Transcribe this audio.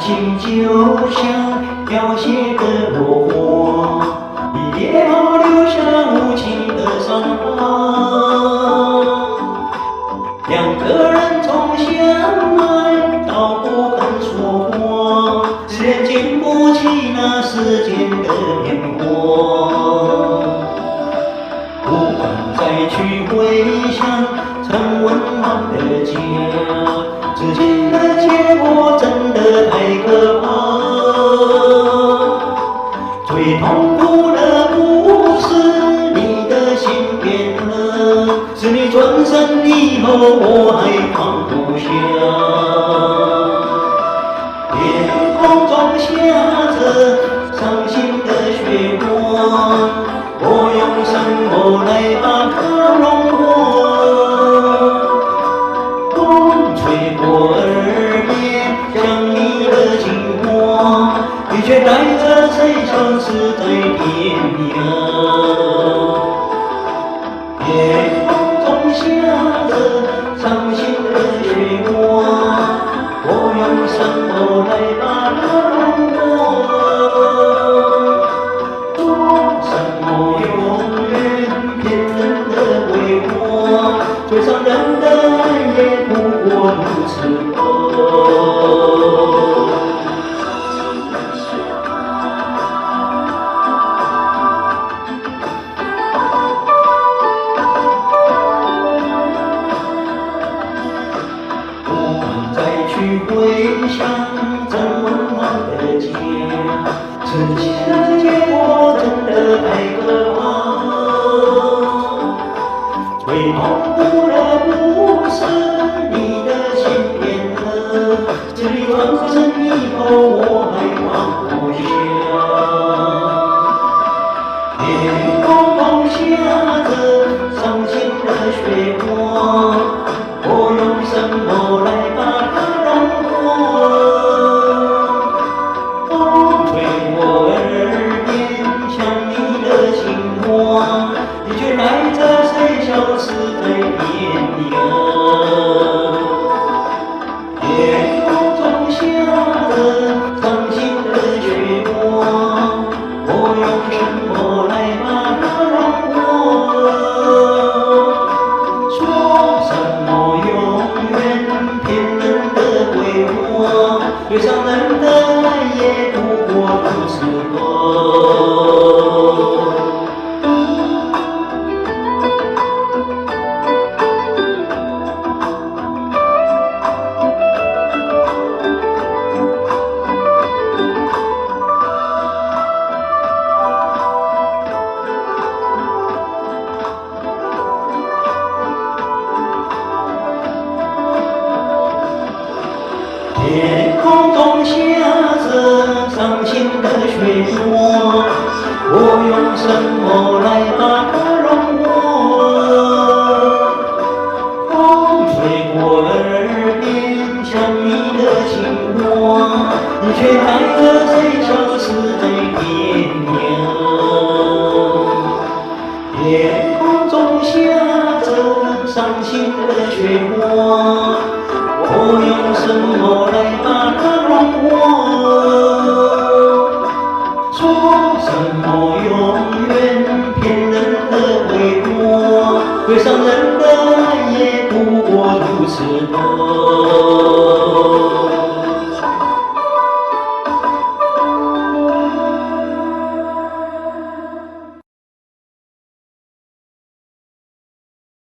心就像凋谢的落花，一别后留下无情的伤疤。两个人从相爱到不肯说话，只愿经不起那世间的变化。不管再去回想曾温暖的家，之前的结果真的太可怕。最痛苦的不是你的心变了，是你转身以后我还放不下。天空中下着伤心的雪花，我用什么来把它融化？风吹过耳边，像你的情话，你却带着谁消失在天涯。天空中下着伤心的雪花，我用什么来把它融化？说什么永远骗人的鬼话，最伤人的爱也不过如此吧。去回想真温暖的家，之前的结果真的太可怕。最痛苦的不是你的心变了，是你转身以后我还放不下。天空中下着伤心的雪花，我用什么来把它消失在天涯。天空中下着伤心的雪花，我用什么来把它融化？说什么永远骗人的鬼话，最伤人的爱也不过如此吧。天空中下着伤心的雪花，我用什么来把它融化？风吹过耳边，像你的情话，你却带着谁消失在天涯。天空中下着伤心的雪花，我用什么来把它融化？说什么永远骗人的鬼话，最伤人的爱也不过如此吧。